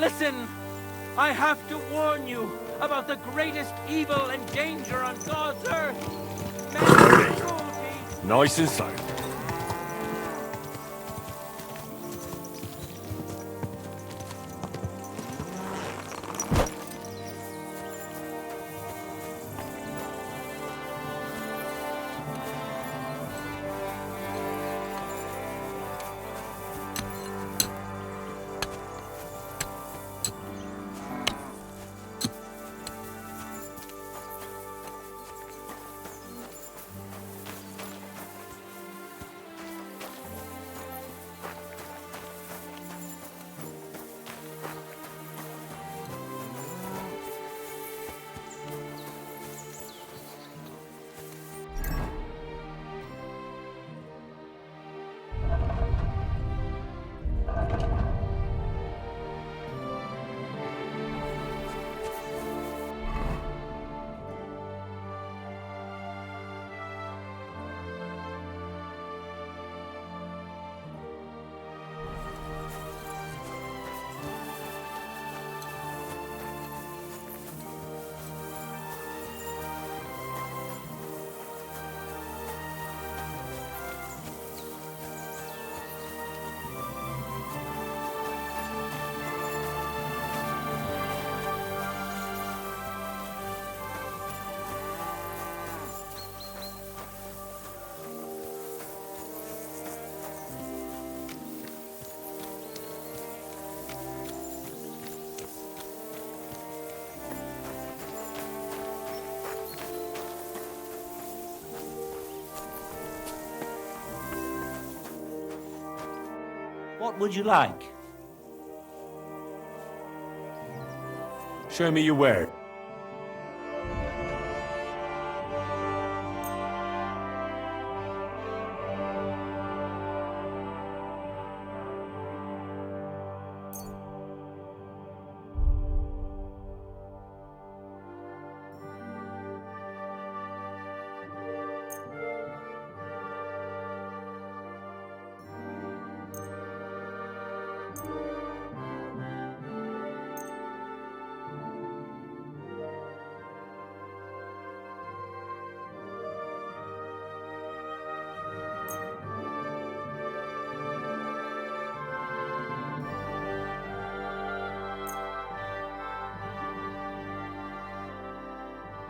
listen! I have to warn you about the greatest evil and danger on God's earth. Men's cruelty. Nice and slow. What would you like? Show me your ware.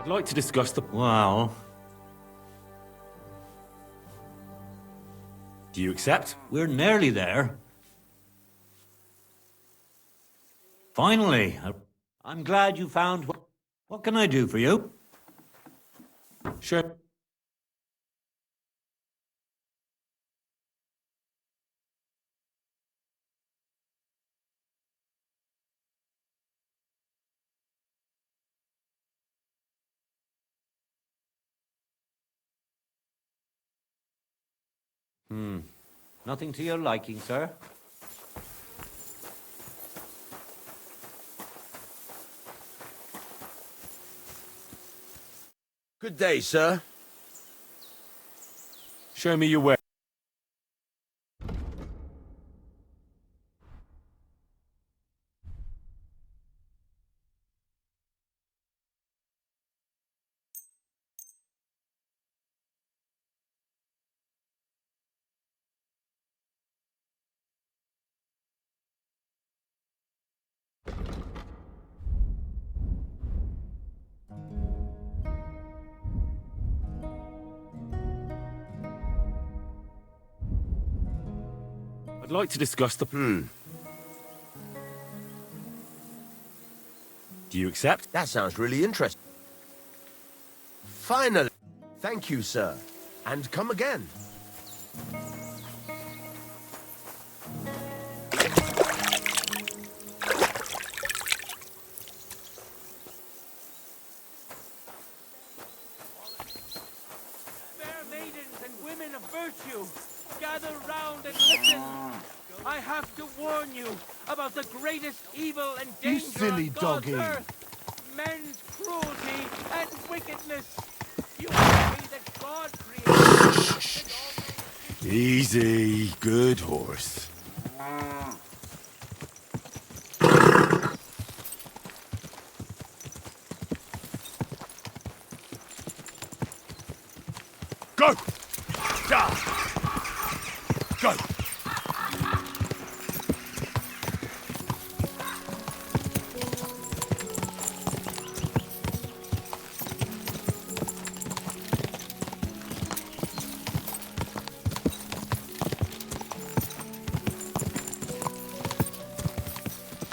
I'd like to discuss the... Well, Do you accept? we're nearly there. Finally, I'm glad you found... What can I do for you? Show... Nothing to your liking, sir? Good day, sir. Show me your ware. I'd like to discuss the... Hmm. Do you accept? That sounds really interesting. Finally. Thank you, sir. And come again. Fair maidens and women of virtue, gather round and listen. I have to warn you about the greatest evil and You danger silly on God's doggy. earth. Men's cruelty and wickedness. You agree that God created... Easy. Good horse. Go! Da! Go!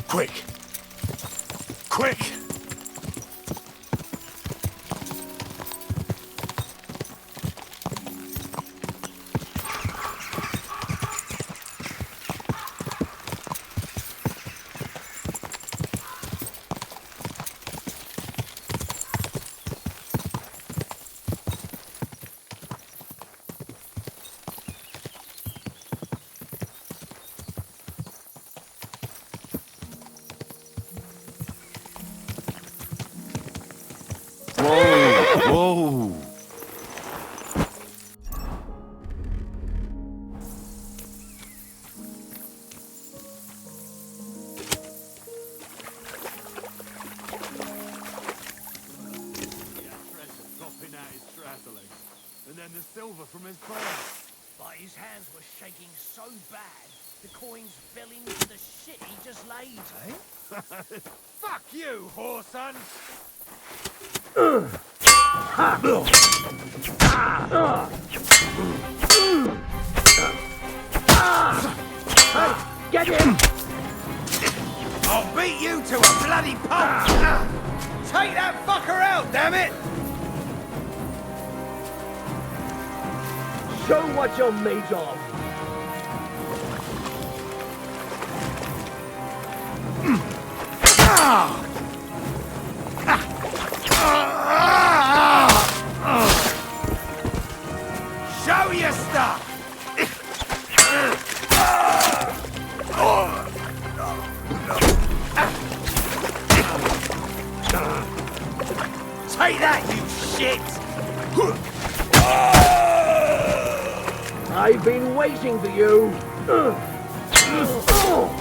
Quick! Quick! Whoa! Dropping out his trouser legs, and then the silver from his bra. But his hands were shaking so bad, the coins fell into the shit he just laid. Eh? Fuck you, whoreson! Get him! I'll beat you to a bloody pulp! Take that fucker out, damn it! Show what you're made of! Show your stuff! Take that, you shit! I've been waiting for you! Jesus Christ!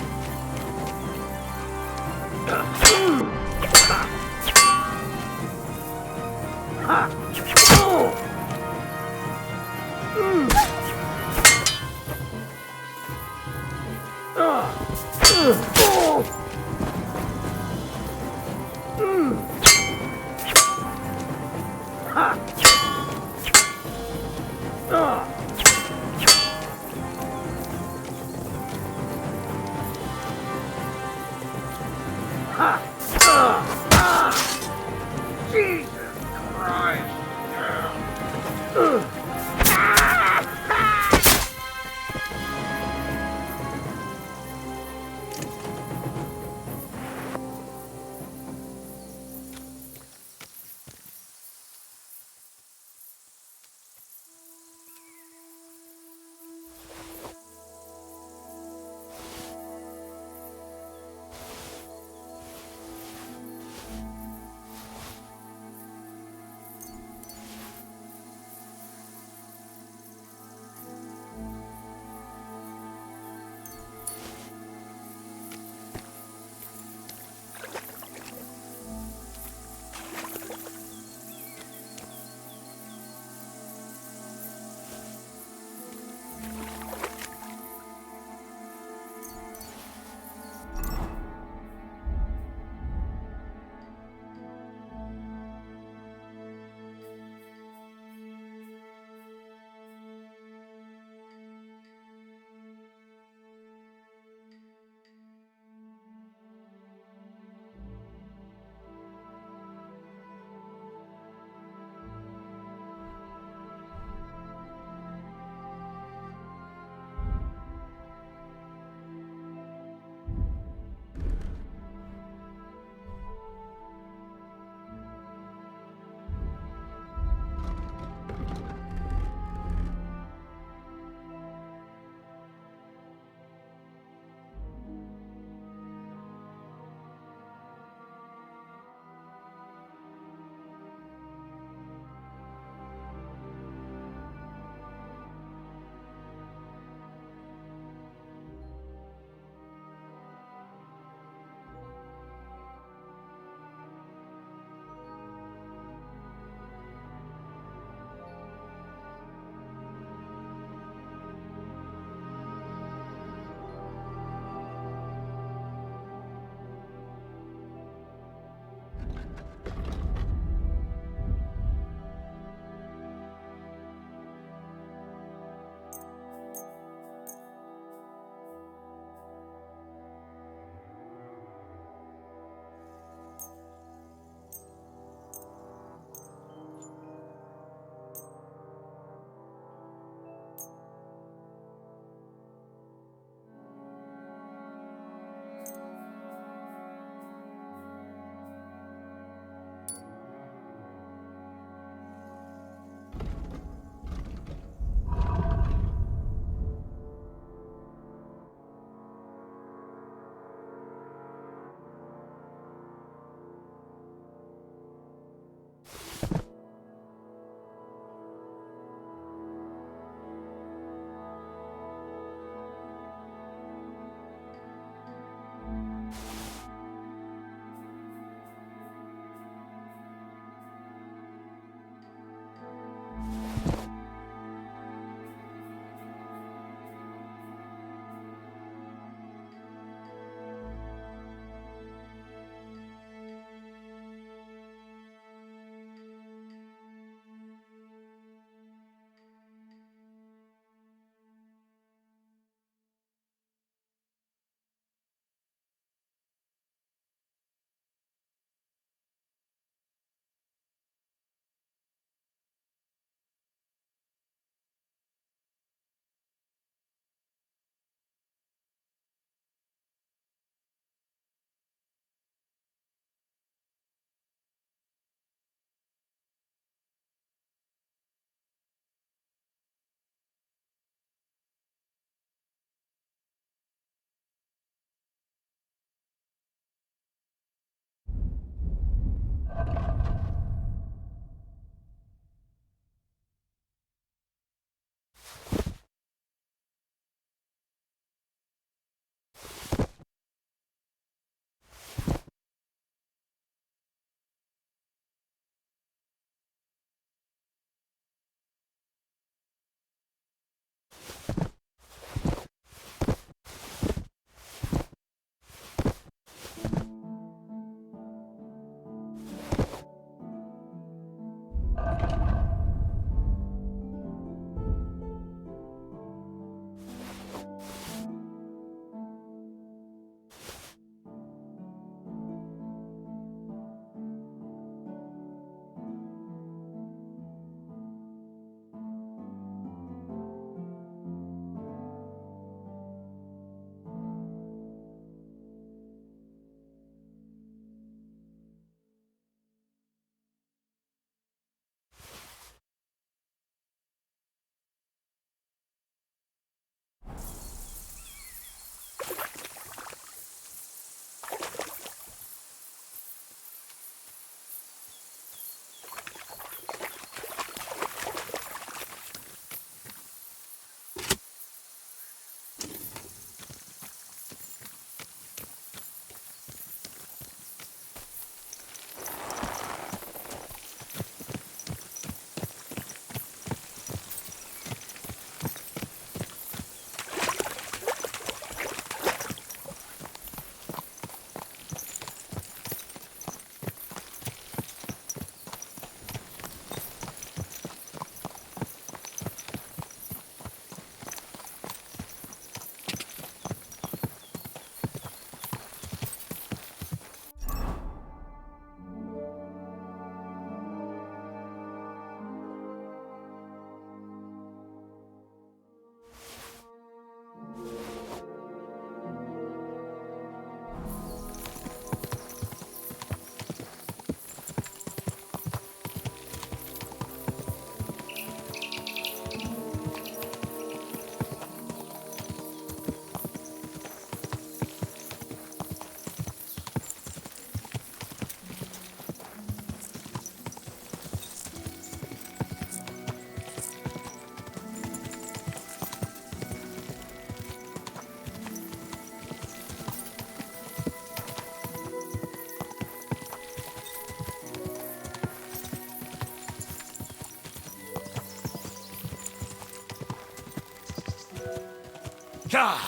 God!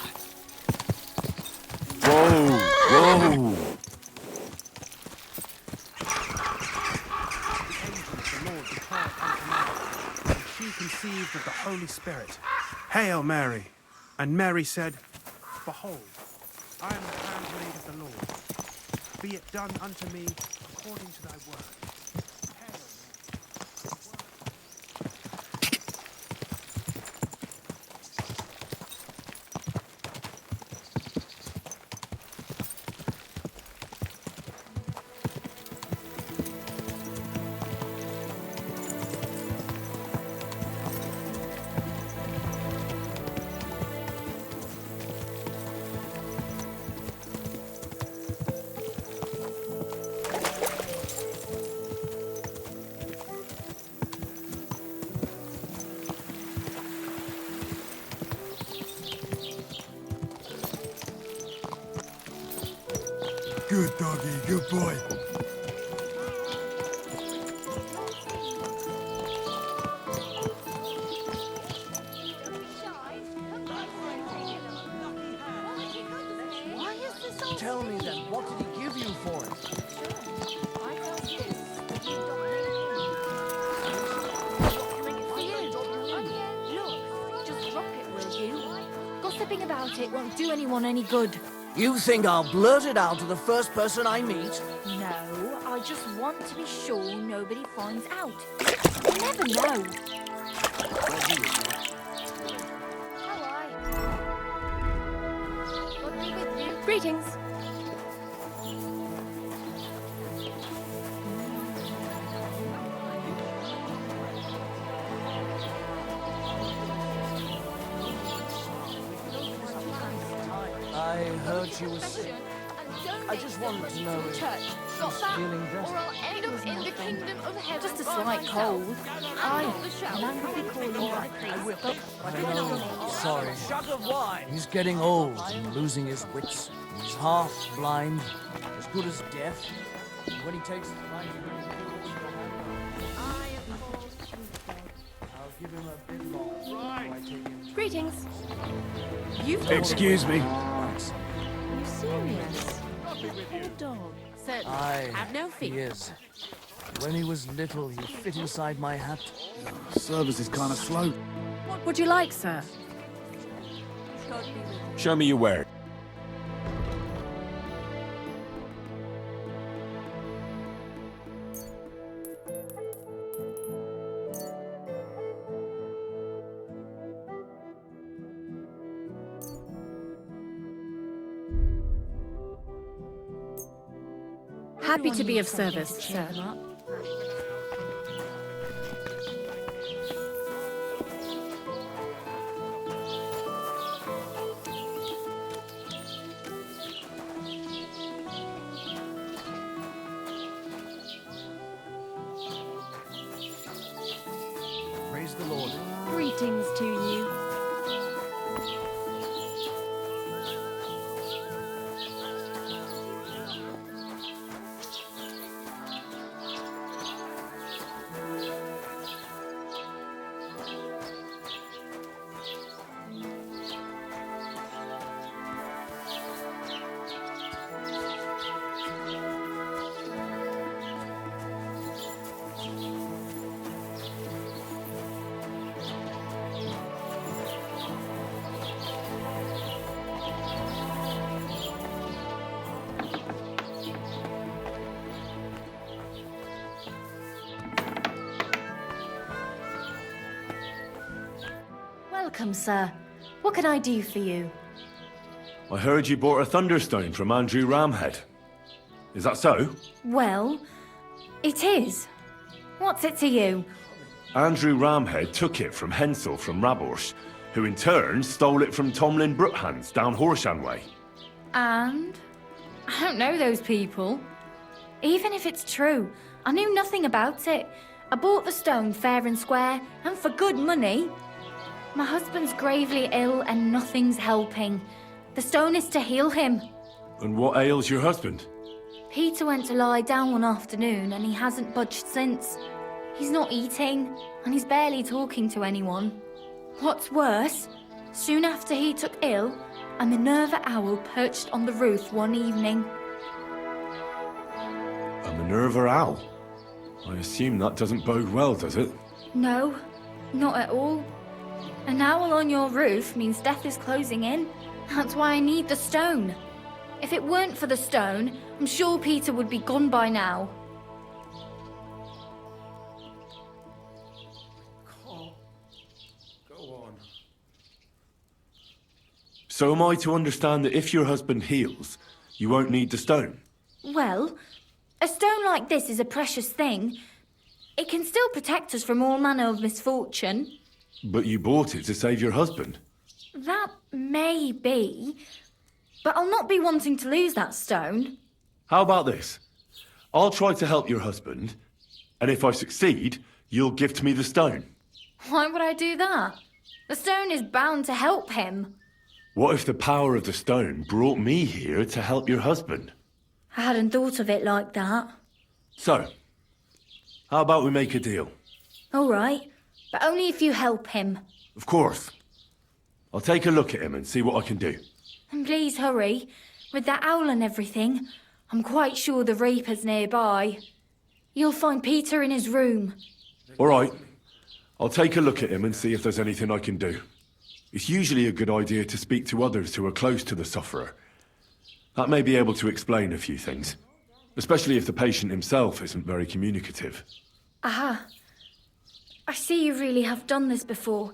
Whoa! Whoa! Holy Spirit, Hail Mary. And Mary said, Behold, I am the handmaid of the Lord. Be it done unto me according to thy word. Hail Good doggy, good boy. Tell me then, what did he give you for it? Look, just drop it, will you? Gossiping about it won't do anyone any good. You think I'll blurt it out to the first person I meet? No, I just want to be sure nobody finds out. You never know. God be with you. Greetings. I heard she was sick. I just wanted to know if she's feeling better. Or I'll end up in the kingdom of heaven. Just a slight cold. I languidly calling for the priest. I know. Sorry. He's getting old and losing his wits. He's half blind, as good as deaf. And when he takes his life, I'll give him a bit more. Greetings. You've Excuse me. Are you serious? Poor dog. Certainly. Have no he fear. is. When he was little, he fit inside my hat. Service is kind of slow. What would you like, sir? Show me your wares. Happy to be of service, sir. Praise the Lord. Greetings to you. Welcome, sir. What can I do for you? I heard you bought a Thunderstone from Andrew Ramhead. Is that so? Well, it is. What's it to you? Andrew Ramhead took it from Hensel from Rabors, who in turn stole it from Tomlin Brookhans down Horshan way. And? I don't know those people. Even if it's true, I knew nothing about it. I bought the stone fair and square, and for good money. My husband's gravely ill and nothing's helping. The stone is to heal him. And what ails your husband? Peter went to lie down one afternoon and he hasn't budged since. He's not eating, and he's barely talking to anyone. What's worse, soon after he took ill, a Minerva owl perched on the roof one evening. A Minerva owl? I assume that doesn't bode well, does it? No, not at all. An owl on your roof means death is closing in. That's why I need the stone. If it weren't for the stone, I'm sure Peter would be gone by now. Go on. So am I to understand that if your husband heals, you won't need the stone? Well, a stone like this is a precious thing. It can still protect us from all manner of misfortune. But you bought it to save your husband. That may be, but I'll not be wanting to lose that stone. How about this? I'll try to help your husband, and if I succeed, you'll gift me the stone. Why would I do that? The stone is bound to help him. What if the power of the stone brought me here to help your husband? I hadn't thought of it like that. So, how about we make a deal? All right, but only if you help him. Of course. I'll take a look at him and see what I can do. And please hurry. With that owl and everything, I'm quite sure the Reaper's nearby. You'll find Peter in his room. All right. I'll take a look at him and see if there's anything I can do. It's usually a good idea to speak to others who are close to the sufferer. That may be able to explain a few things, especially if the patient himself isn't very communicative. Aha. I see you really have done this before.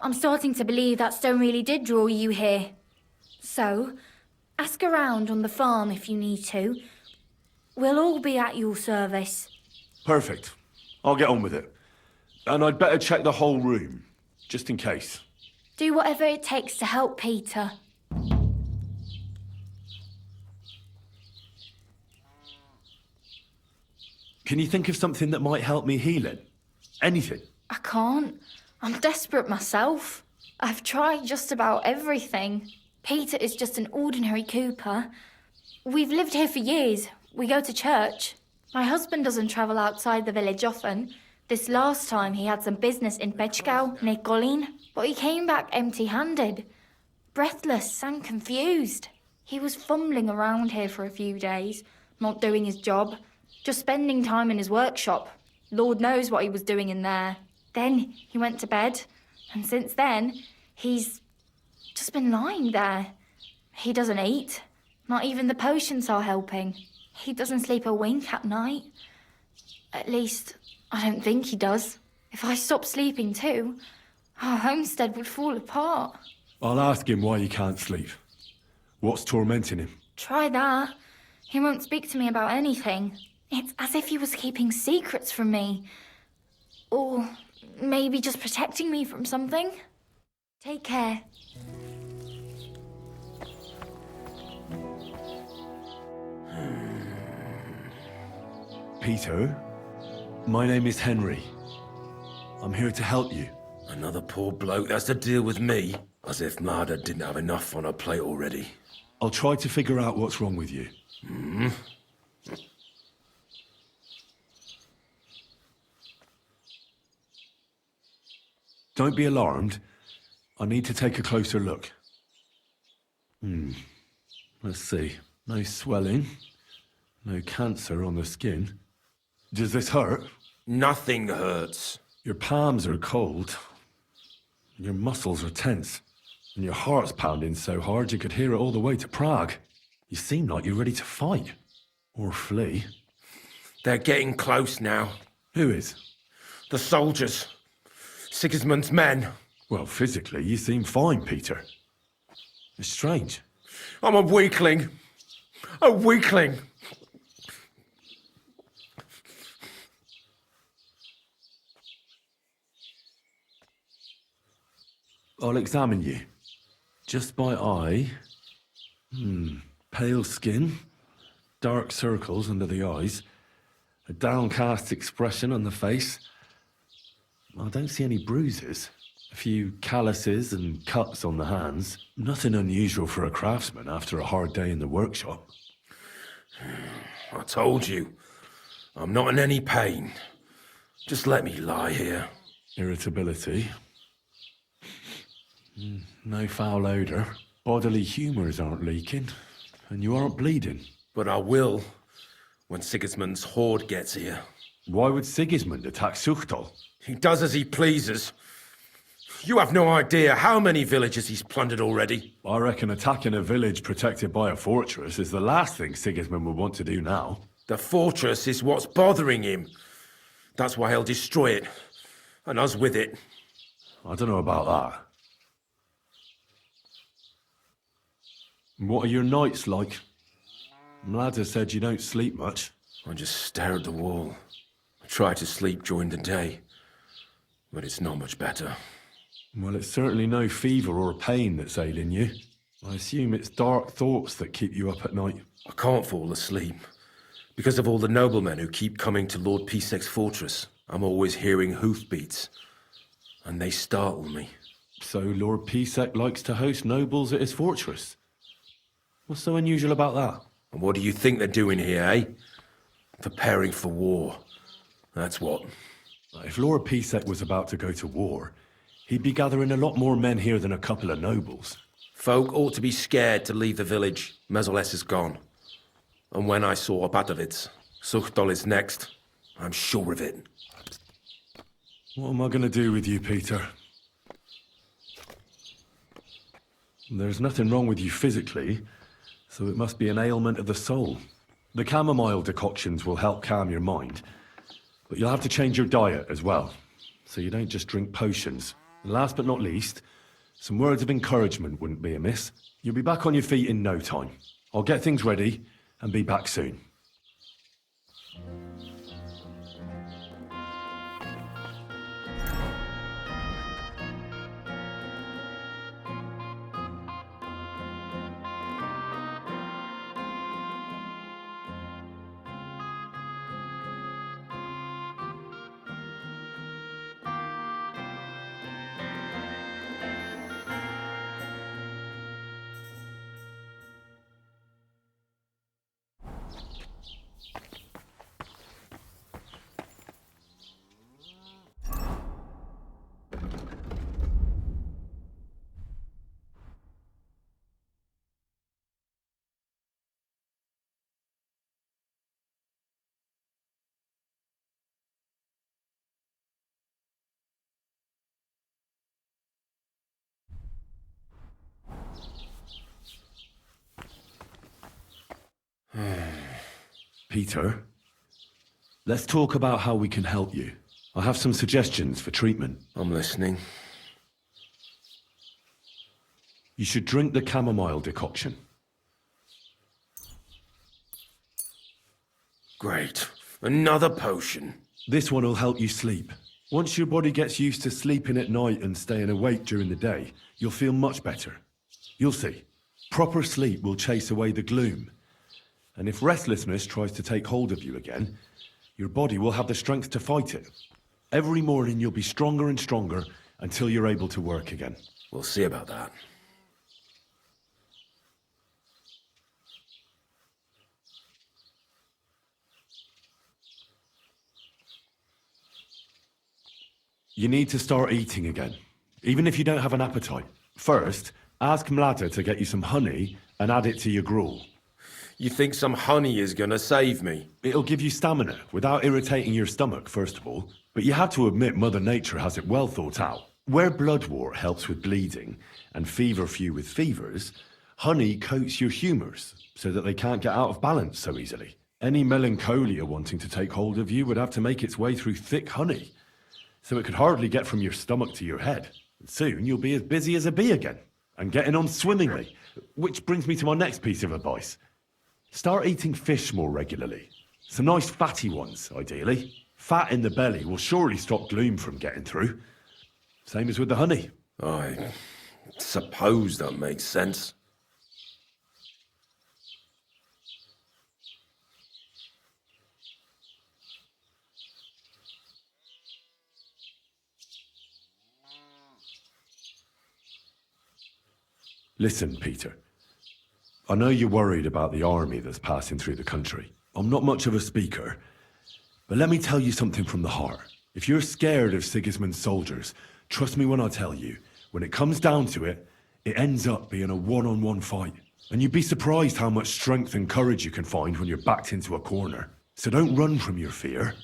I'm starting to believe that stone really did draw you here. So, ask around on the farm if you need to. We'll all be at your service. Perfect. I'll get on with it. And I'd better check the whole room, just in case. Do whatever it takes to help Peter. Can you think of something that might help me heal it? Anything? I can't. I'm desperate myself. I've tried just about everything. Peter is just an ordinary cooper. We've lived here for years. We go to church. My husband doesn't travel outside the village often. This last time he had some business in Bechgau, near Golin, but he came back empty-handed, breathless and confused. He was fumbling around here for a few days, not doing his job, just spending time in his workshop. Lord knows what he was doing in there. Then he went to bed, and since then, he's just been lying there. He doesn't eat. Not even the potions are helping. He doesn't sleep a wink at night. At least, I don't think he does. If I stopped sleeping too, our homestead would fall apart. I'll ask him why he can't sleep. What's tormenting him? Try that. He won't speak to me about anything. It's as if he was keeping secrets from me. Or maybe just protecting me from something. Take care. Peter, my name is Henry. I'm here to help you. Another poor bloke that's to deal with me. As if Marder didn't have enough on her plate already. I'll try to figure out what's wrong with you. Don't be alarmed. I need to take a closer look. Let's see. No swelling. No cancer on the skin. Does this hurt? Nothing hurts. Your palms are cold. Your muscles are tense. And your heart's pounding so hard you could hear it all the way to Prague. You seem like you're ready to fight. Or flee. They're getting close now. Who is? The soldiers. Sigismund's men. Well, physically, you seem fine, Peter. It's strange. I'm a weakling. A weakling. I'll examine you. Just by eye. Pale skin. Dark circles under the eyes. A downcast expression on the face. I don't see any bruises. A few calluses and cuts on the hands. Nothing unusual for a craftsman after a hard day in the workshop. I told you. I'm not in any pain. Just let me lie here. Irritability. No foul odour. Bodily humours aren't leaking. And you aren't bleeding. But I will when Sigismund's horde gets here. Why would Sigismund attack Suchdol? He does as he pleases. You have no idea how many villages he's plundered already. I reckon attacking a village protected by a fortress is the last thing Sigismund would want to do now. The fortress is what's bothering him. That's why he'll destroy it. And us with it. I don't know about that. What are your nights like? Mlada said you don't sleep much. I just stare at the wall. I try to sleep during the day. But it's not much better. Well, it's certainly no fever or pain that's ailing you. I assume it's dark thoughts that keep you up at night. I can't fall asleep. Because of all the noblemen who keep coming to Lord Pisec's fortress. I'm always hearing hoofbeats. And they startle me. So Lord Pisec likes to host nobles at his fortress? What's so unusual about that? And what do you think they're doing here, eh? Preparing for war. That's what. If Lord Pisec was about to go to war, he'd be gathering a lot more men here than a couple of nobles. Folk ought to be scared to leave the village. Mezules is gone. And when I saw Opatovitz, Suchdol is next. I'm sure of it. What am I going to do with you, Peter? There's nothing wrong with you physically, so it must be an ailment of the soul. The chamomile decoctions will help calm your mind, but you'll have to change your diet as well, so you don't just drink potions. And last but not least, some words of encouragement wouldn't be amiss. You'll be back on your feet in no time. I'll get things ready and be back soon. Peter, let's talk about how we can help you. I have some suggestions for treatment. I'm listening. You should drink the chamomile decoction. Great. Another potion. This one will help you sleep. Once your body gets used to sleeping at night and staying awake during the day, you'll feel much better. You'll see. Proper sleep will chase away the gloom. And if restlessness tries to take hold of you again, your body will have the strength to fight it. Every morning you'll be stronger and stronger until you're able to work again. We'll see about that. You need to start eating again, even if you don't have an appetite. First, ask Mlada to get you some honey and add it to your gruel. You think some honey is gonna save me? It'll give you stamina without irritating your stomach, first of all. But you have to admit Mother Nature has it well thought out. Where bloodwort helps with bleeding and feverfew with fevers, honey coats your humours so that they can't get out of balance so easily. Any melancholia wanting to take hold of you would have to make its way through thick honey, so it could hardly get from your stomach to your head. And soon you'll be as busy as a bee again, and getting on swimmingly. Which brings me to my next piece of advice. Start eating fish more regularly. Some nice fatty ones, ideally. Fat in the belly will surely stop gloom from getting through. Same as with the honey. I suppose that makes sense. Listen, Peter. I know you're worried about the army that's passing through the country. I'm not much of a speaker, but let me tell you something from the heart. If you're scared of Sigismund's soldiers, trust me when I tell you, when it comes down to it, it ends up being a one-on-one fight. And you'd be surprised how much strength and courage you can find when you're backed into a corner. So don't run from your fear.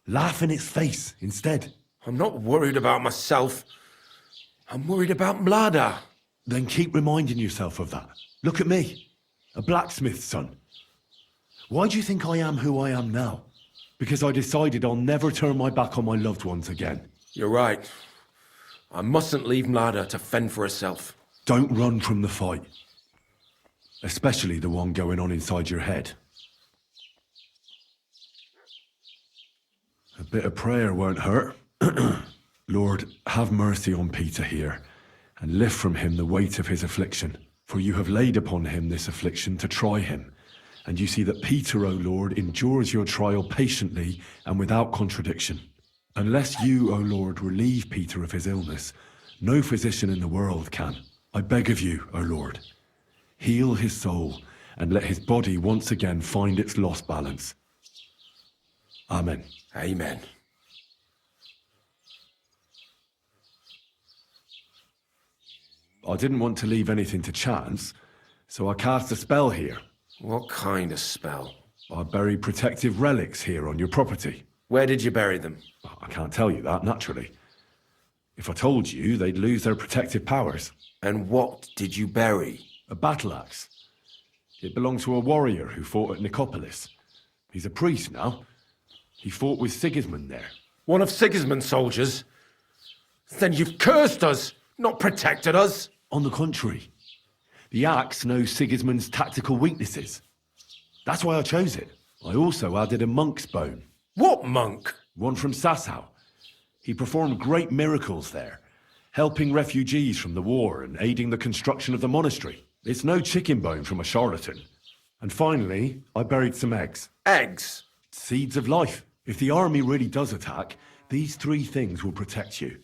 Laugh in its face instead. I'm not worried about myself. I'm worried about Mlada. Then keep reminding yourself of that. Look at me, a blacksmith's son. Why do you think I am who I am now? Because I decided I'll never turn my back on my loved ones again. You're right. I mustn't leave Mlada to fend for herself. Don't run from the fight. Especially the one going on inside your head. A bit of prayer won't hurt. Lord, have mercy on Peter here, and lift from him the weight of his affliction. For you have laid upon him this affliction to try him. And you see that Peter, O Lord, endures your trial patiently and without contradiction. Unless you, O Lord, relieve Peter of his illness, no physician in the world can. I beg of you, O Lord, heal his soul and let his body once again find its lost balance. Amen. Amen. I didn't want to leave anything to chance, so I cast a spell here. What kind of spell? I buried protective relics here on your property. Where did you bury them? I can't tell you that, naturally. If I told you, they'd lose their protective powers. And what did you bury? A battle axe. It belonged to a warrior who fought at Nicopolis. He's a priest now. He fought with Sigismund there. One of Sigismund's soldiers? Then you've cursed us, not protected us. On the contrary, the axe knows Sigismund's tactical weaknesses. That's why I chose it. I also added a monk's bone. What monk? One from Sasau. He performed great miracles there, helping refugees from the war and aiding the construction of the monastery. It's no chicken bone from a charlatan. And finally, I buried some eggs. Eggs? Seeds of life. If the army really does attack, these three things will protect you.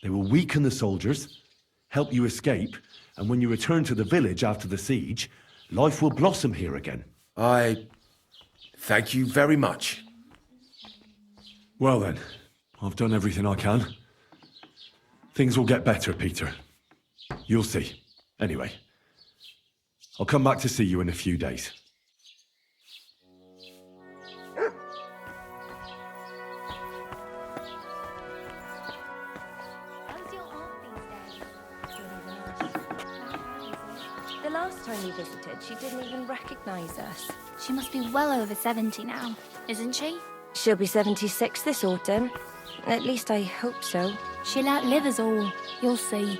They will weaken the soldiers, help you escape, and when you return to the village after the siege, life will blossom here again. I thank you very much. Well then, I've done everything I can. Things will get better, Peter. You'll see. Anyway, I'll come back to see you in a few days. The last time we visited, she didn't even recognize us. She must be well over 70 now, isn't she? She'll be 76 this autumn. At least I hope so. She'll outlive us all. You'll see.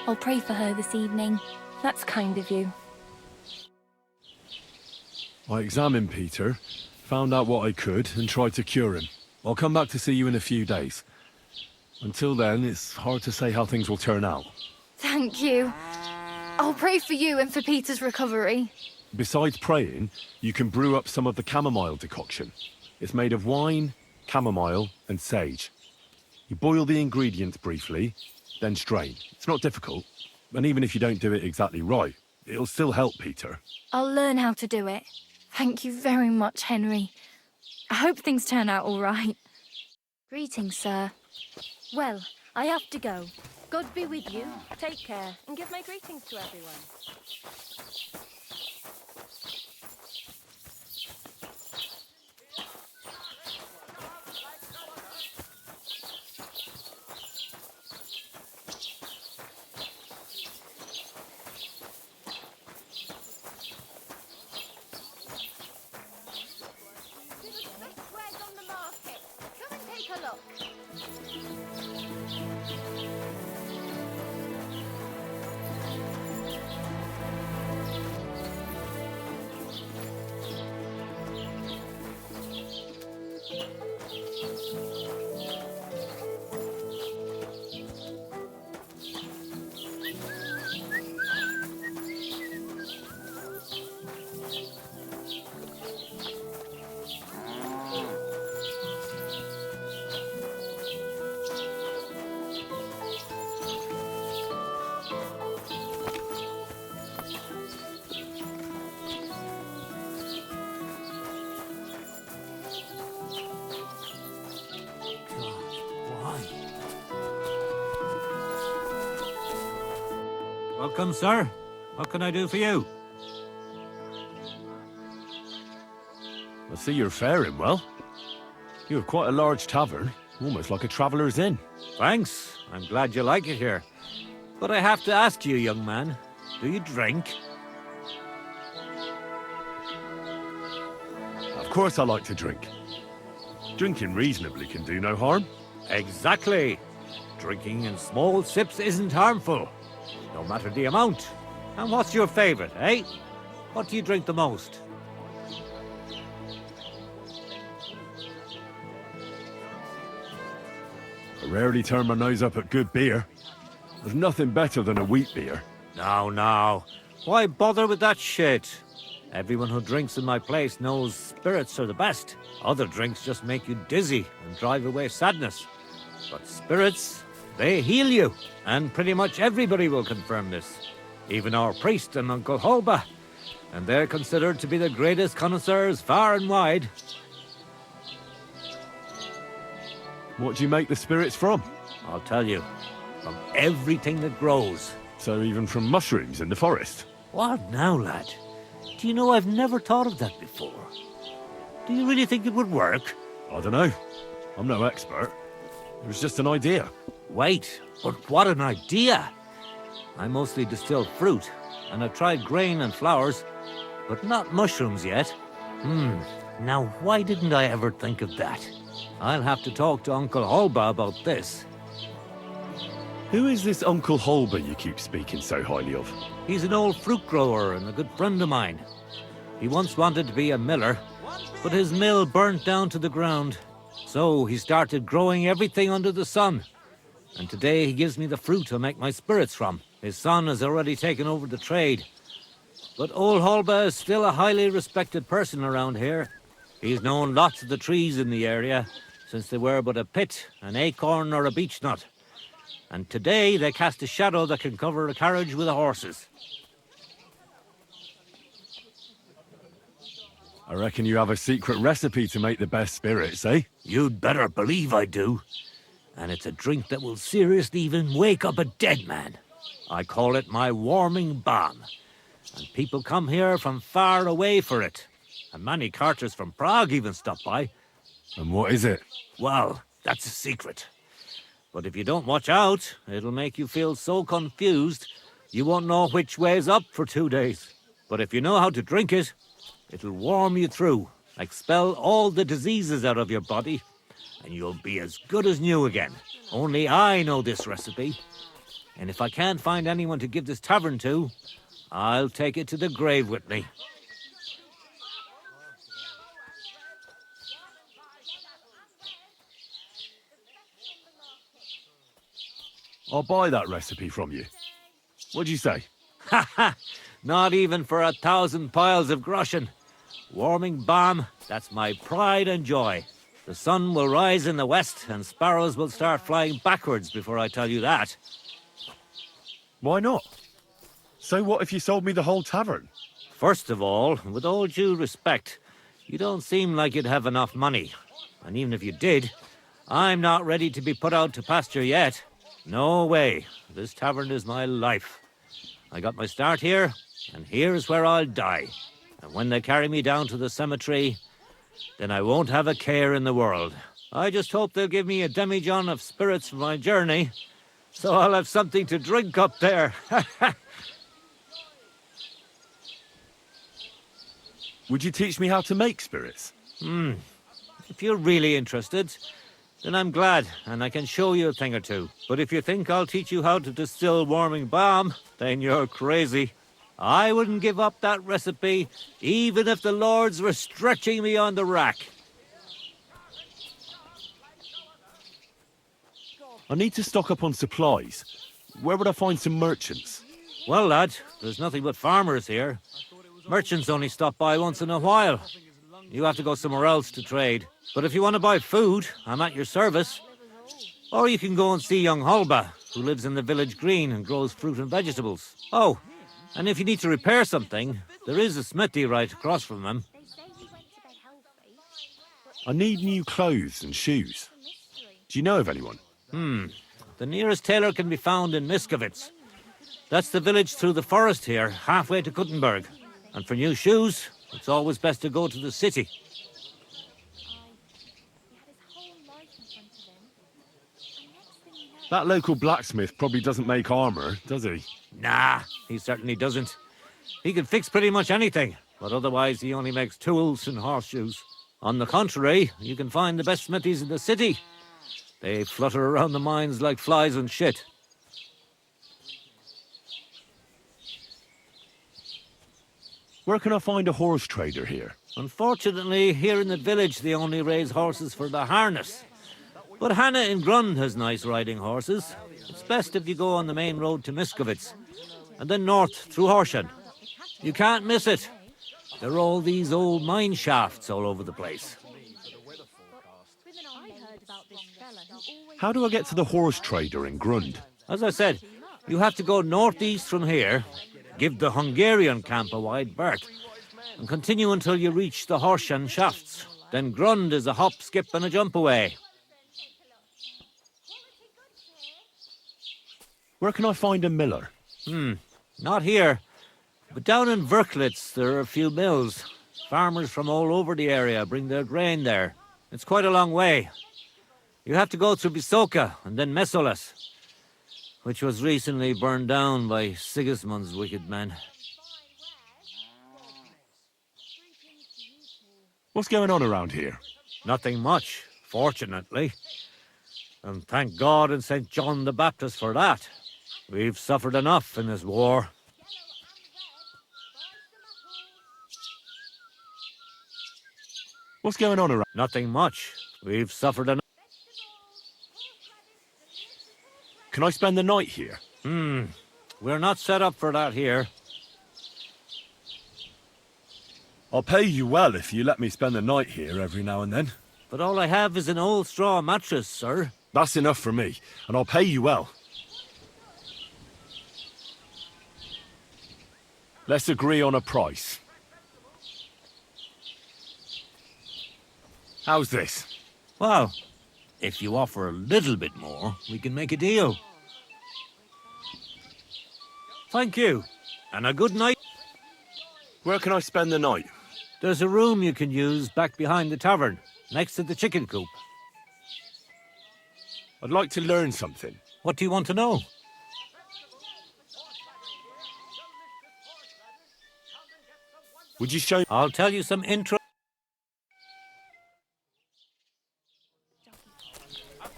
I'll pray for her this evening. That's kind of you. I examined Peter, found out what I could, and tried to cure him. I'll come back to see you in a few days. Until then, it's hard to say how things will turn out. Thank you. I'll pray for you and for Peter's recovery. Besides praying, you can brew up some of the chamomile decoction. It's made of wine, chamomile, and sage. You boil the ingredients briefly, then strain. It's not difficult. And even if you don't do it exactly right, it'll still help Peter. I'll learn how to do it. Thank you very much, Henry. I hope things turn out all right. Greetings, sir. Well, I have to go. God be with you. Take care, and give my greetings to everyone. Welcome, sir. What can I do for you? I see you're faring well. You have quite a large tavern, almost like a traveller's inn. Thanks. I'm glad you like it here. But I have to ask you, young man, do you drink? Of course I like to drink. Drinking reasonably can do no harm. Exactly. Drinking in small sips isn't harmful, no matter the amount. And what's your favorite, eh? What do you drink the most? I rarely turn my nose up at good beer. There's nothing better than a wheat beer. Now. Why bother with that shit? Everyone who drinks in my place knows spirits are the best. Other drinks just make you dizzy and drive away sadness. But spirits, they heal you. And pretty much everybody will confirm this. Even our priest and Uncle Holba. And they're considered to be the greatest connoisseurs far and wide. What do you make the spirits from? I'll tell you. From everything that grows. So even from mushrooms in the forest? What now, lad? Do you know I've never thought of that before? Do you really think it would work? I don't know. I'm no expert. It was just an idea. Wait, but what an idea! I mostly distill fruit, and I've tried grain and flowers, but not mushrooms yet. Now why didn't I ever think of that? I'll have to talk to Uncle Holba about this. Who is this Uncle Holba you keep speaking so highly of? He's an old fruit grower and a good friend of mine. He once wanted to be a miller, but his mill burnt down to the ground. So he started growing everything under the sun. And today he gives me the fruit to make my spirits from. His son has already taken over the trade. But old Holba is still a highly respected person around here. He's known lots of the trees in the area, since they were but a pit, an acorn or a beech nut. And today they cast a shadow that can cover a carriage with the horses. I reckon you have a secret recipe to make the best spirits, eh? You'd better believe I do. And it's a drink that will seriously even wake up a dead man. I call it my warming balm. And people come here from far away for it. And many carters from Prague even stop by. And what is it? Well, that's a secret. But if you don't watch out, it'll make you feel so confused, you won't know which way's up for 2 days. But if you know how to drink it, it'll warm you through, expel all the diseases out of your body, and you'll be as good as new again. Only I know this recipe. And if I can't find anyone to give this tavern to, I'll take it to the grave with me. I'll buy that recipe from you. What'd you say? Ha ha! Not even for 1,000 piles of groschen. Warming balm, that's my pride and joy. The sun will rise in the west and sparrows will start flying backwards before I tell you that. Why not? So what if you sold me the whole tavern? First of all, with all due respect, you don't seem like you'd have enough money. And even if you did, I'm not ready to be put out to pasture yet. No way. This tavern is my life. I got my start here, and here's where I'll die. And when they carry me down to the cemetery, then I won't have a care in the world. I just hope they'll give me a demijohn of spirits for my journey, so I'll have something to drink up there. Would you teach me how to make spirits? If you're really interested, then I'm glad, and I can show you a thing or two. But if you think I'll teach you how to distill warming balm, then you're crazy. I wouldn't give up that recipe, even if the lords were stretching me on the rack. I need to stock up on supplies. Where would I find some merchants? Well, lad, there's nothing but farmers here. Merchants only stop by once in a while. You have to go somewhere else to trade. But if you want to buy food, I'm at your service. Or you can go and see young Holba, who lives in the village green and grows fruit and vegetables. Oh, and if you need to repair something, there is a smithy right across from him. I need new clothes and shoes. Do you know of anyone? The nearest tailor can be found in Miskovitz. That's the village through the forest here, halfway to Kuttenberg. And for new shoes, it's always best to go to the city. That local blacksmith probably doesn't make armor, does he? Nah, he certainly doesn't. He can fix pretty much anything, but otherwise he only makes tools and horseshoes. On the contrary, you can find the best smithies in the city. They flutter around the mines like flies and shit. Where can I find a horse trader here? Unfortunately, here in the village they only raise horses for the harness. But Hannah in Grund has nice riding horses. It's best if you go on the main road to Miskovitz, and then north through Horshan. You can't miss it. There are all these old mine shafts all over the place. How do I get to the horse trader in Grund? As I said, you have to go northeast from here, give the Hungarian camp a wide berth, and continue until you reach the Horshan shafts. Then Grund is a hop, skip, and a jump away. Where can I find a miller? Not here. But down in Verklitz, there are a few mills. Farmers from all over the area bring their grain there. It's quite a long way. You have to go through Bisoka and then Mesolas, which was recently burned down by Sigismund's wicked men. What's going on around here? Nothing much, fortunately. And thank God and St. John the Baptist for that. We've suffered enough in this war. What's going on around? Nothing much. We've suffered enough. Can I spend the night here? We're not set up for that here. I'll pay you well if you let me spend the night here every now and then. But all I have is an old straw mattress, sir. That's enough for me, and I'll pay you well. Let's agree on a price. How's this? Well, if you offer a little bit more, we can make a deal. Thank you, and a good night. Where can I spend the night? There's a room you can use back behind the tavern, next to the chicken coop. I'd like to learn something. What do you want to know? Would you show me? I'll tell you some intro.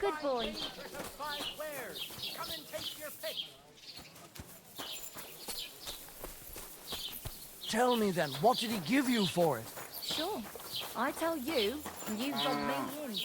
Good boy. Come and take your pick. Tell me then, what did he give you for it? Sure. I tell you, and you dog me in.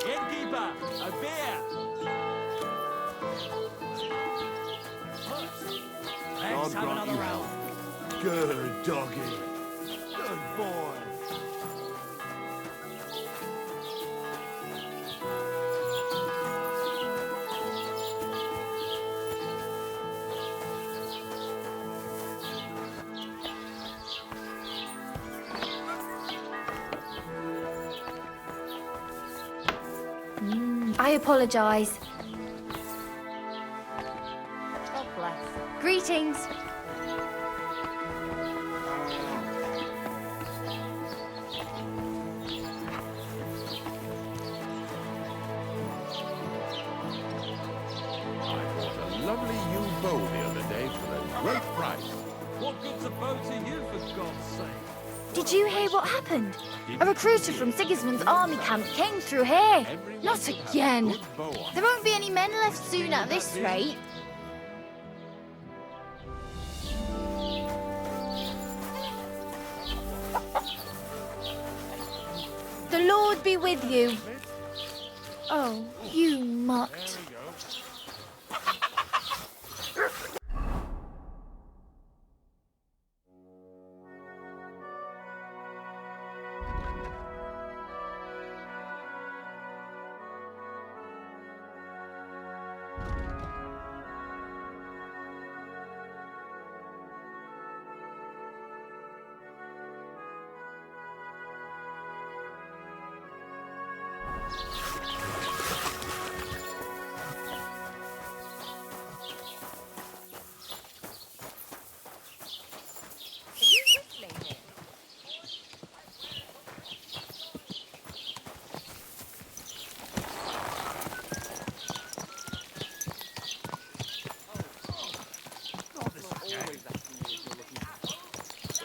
Innkeeper, a beer. Let's have another round. Good doggy. Good boy. I apologise. God bless. Greetings. I bought a lovely new bow the other day for a great price. What good's a bow to you, for God's sake? Did you hear what happened? A recruiter from Sigismund's army camp came through here. Not again. There won't be any men left soon at this rate. Lord be with you. Oh, you mutt.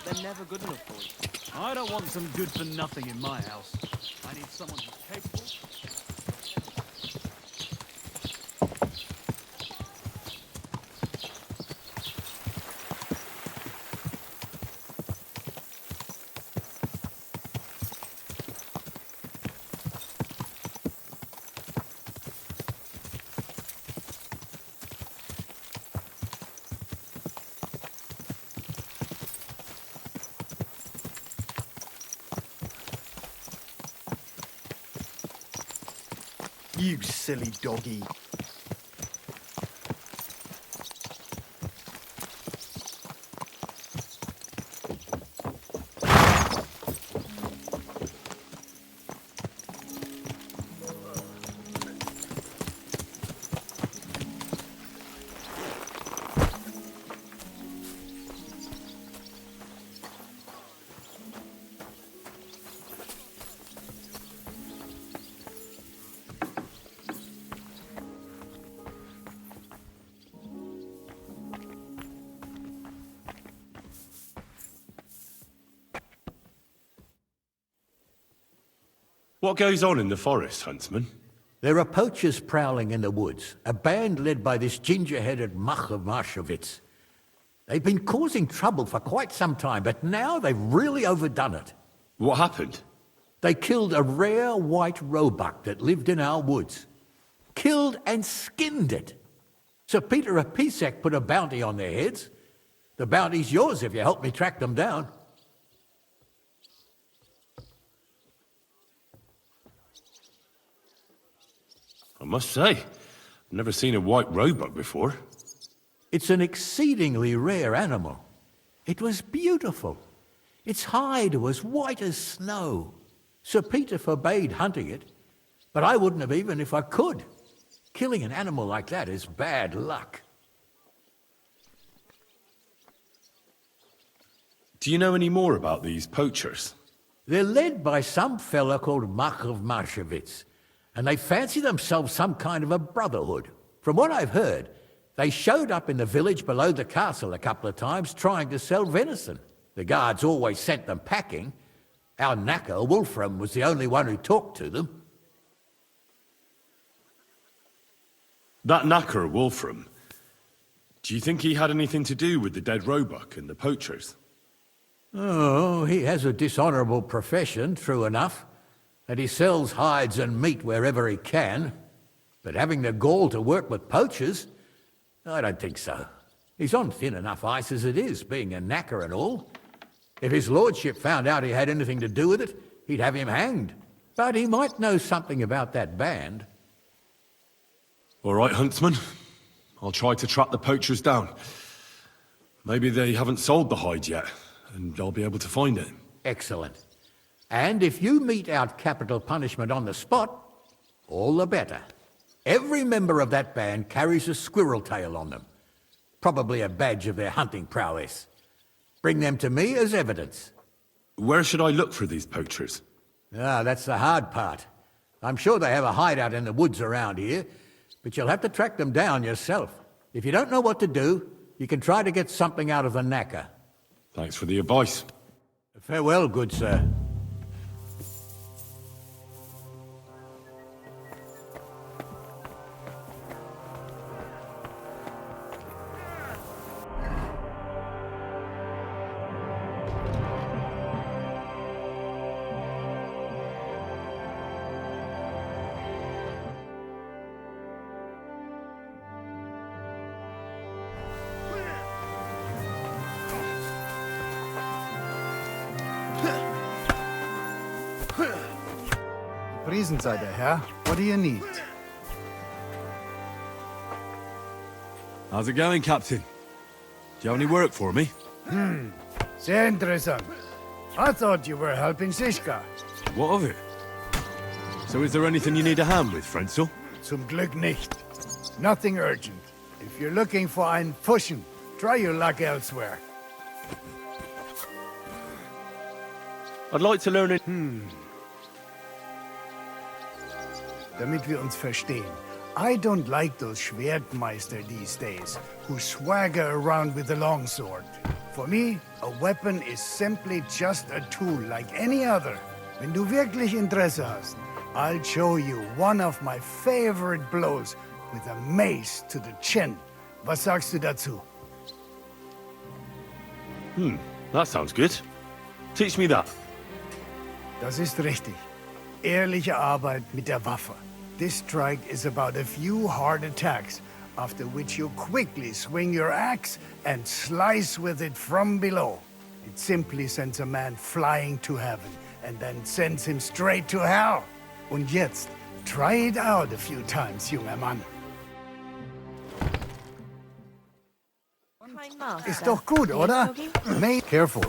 They're never good enough for you. I don't want some good for nothing in my house. I need someone who's capable. You silly doggy. What goes on in the forest, Huntsman? There are poachers prowling in the woods, a band led by this ginger-headed muck of Marshowitz. They've been causing trouble for quite some time, but now they've really overdone it. What happened? They killed a rare White Roebuck that lived in our woods. Killed and skinned it. Sir Peter of Pisek put a bounty on their heads. The bounty's yours if you help me track them down. I must say, I've never seen a White Roebuck before. It's an exceedingly rare animal. It was beautiful. Its hide was white as snow. Sir Peter forbade hunting it, but I wouldn't have even if I could. Killing an animal like that is bad luck. Do you know any more about these poachers? They're led by some fella called Mach of Marshowitz, and they fancy themselves some kind of a brotherhood. From what I've heard, they showed up in the village below the castle a couple of times trying to sell venison. The guards always sent them packing. Our knacker, Wolfram, was the only one who talked to them. That knacker, Wolfram, do you think he had anything to do with the dead Roebuck and the poachers? Oh, he has a dishonourable profession, true enough, and he sells hides and meat wherever he can. But having the gall to work with poachers, I don't think so. He's on thin enough ice as it is, being a knacker and all. If his lordship found out he had anything to do with it, he'd have him hanged. But he might know something about that band. All right, Huntsman. I'll try to track the poachers down. Maybe they haven't sold the hide yet, and I'll be able to find it. Excellent. And if you mete out capital punishment on the spot, all the better. Every member of that band carries a squirrel tail on them. Probably a badge of their hunting prowess. Bring them to me as evidence. Where should I look for these poachers? Ah, that's the hard part. I'm sure they have a hideout in the woods around here, but you'll have to track them down yourself. If you don't know what to do, you can try to get something out of the knacker. Thanks for the advice. Farewell, good sir. Gepriesen sei der Herr. What do you need? How's it going, Captain? Do you have any work for me? Sehr interessant. I thought you were helping Sischka. What of it? So is there anything you need a hand with, Frenzel? Zum Glück nicht. Nothing urgent. If you're looking for einen Pfuschen, try your luck elsewhere. I'd like to learn it. Damit wir uns verstehen. I don't like those Schwertmeister these days, who swagger around with a longsword. For me, a weapon is simply just a tool like any other. Wenn du wirklich Interesse hast, I'll show you one of my favorite blows with a mace to the chin. Was sagst du dazu? That sounds good. Teach me that. Das ist richtig. Ehrliche Arbeit mit der Waffe. This strike is about a few hard attacks, after which you quickly swing your axe and slice with it from below. It simply sends a man flying to heaven, and then sends him straight to hell. Und jetzt, try it out a few times, junger Mann. Ist doch gut, oder? Careful.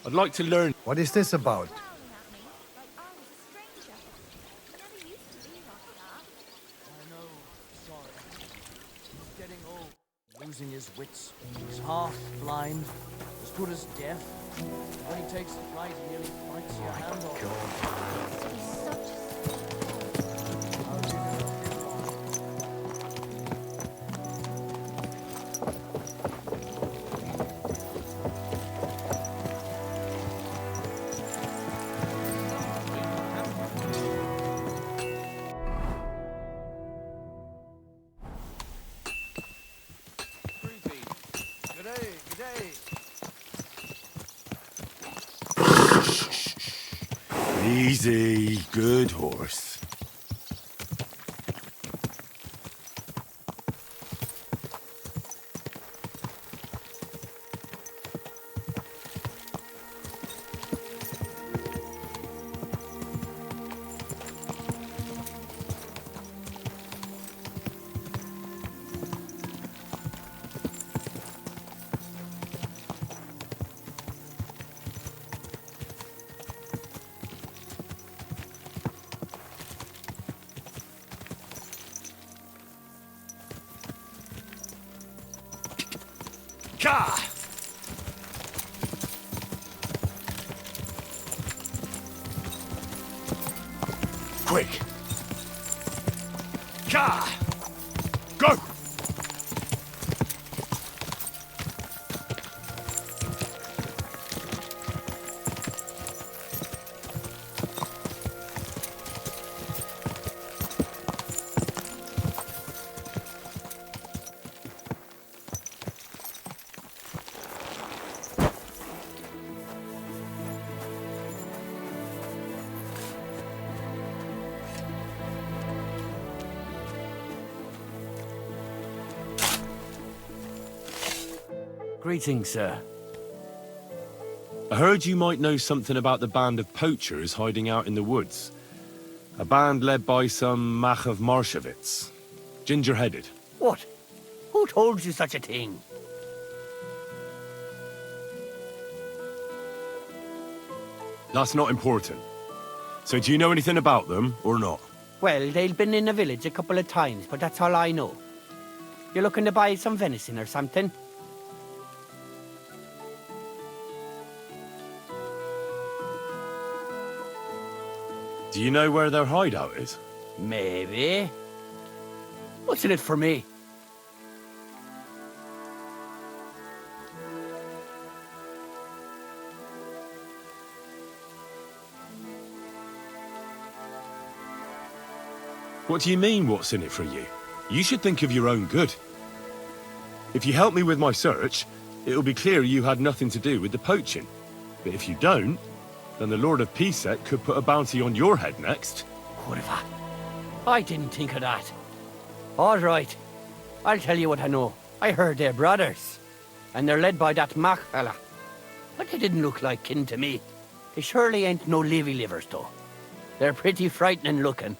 I'd like to learn. What is this about? Losing his wits. He's half blind, as good as deaf. When he takes the right, he nearly bites your hand off. Easy, good horse. Ka! Quick! Ka! Go! Greetings, sir. I heard you might know something about the band of poachers hiding out in the woods. A band led by some Mach of Marshevitz. Ginger-headed. What? Who told you such a thing? That's not important. So do you know anything about them, or not? Well, they've been in the village a couple of times, but that's all I know. You're looking to buy some venison or something? Do you know where their hideout is? Maybe. What's in it for me? What do you mean, what's in it for you? You should think of your own good. If you help me with my search, it'll be clear you had nothing to do with the poaching. But if you don't, then the Lord of Pisek could put a bounty on your head next. Kurva. I didn't think of that. All right. I'll tell you what I know. I heard they're brothers. And they're led by that Mach fella. But they didn't look like kin to me. They surely ain't no livy livers, though. They're pretty frightening looking.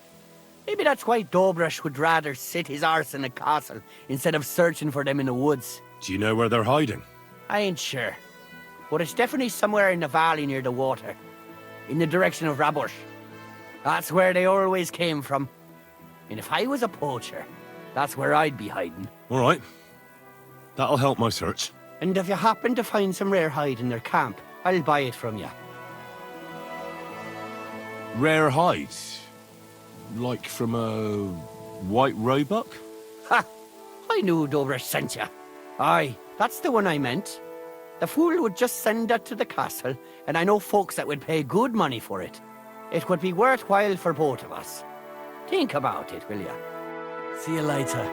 Maybe that's why Dobresh would rather sit his arse in a castle instead of searching for them in the woods. Do you know where they're hiding? I ain't sure. But it's definitely somewhere in the valley near the water. In the direction of Rabush. That's where they always came from. And if I was a poacher, that's where I'd be hiding. All right. That'll help my search. And if you happen to find some rare hide in their camp, I'll buy it from you. Rare hides? Like from a White Roebuck? Ha! I knew Dobresh sent you. Aye, that's the one I meant. The fool would just send that to the castle, and I know folks that would pay good money for it. It would be worthwhile for both of us. Think about it, will you? See you later.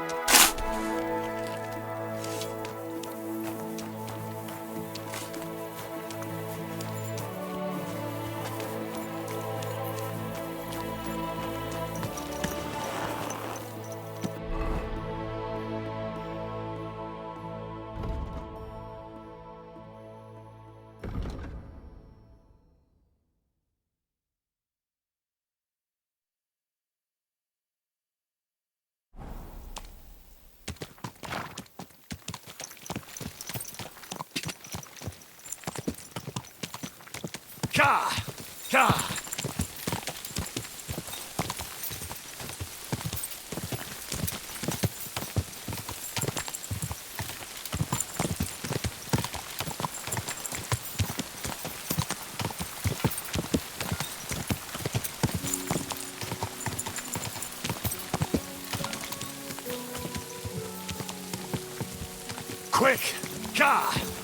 Ka! Ka! Quick! Ka!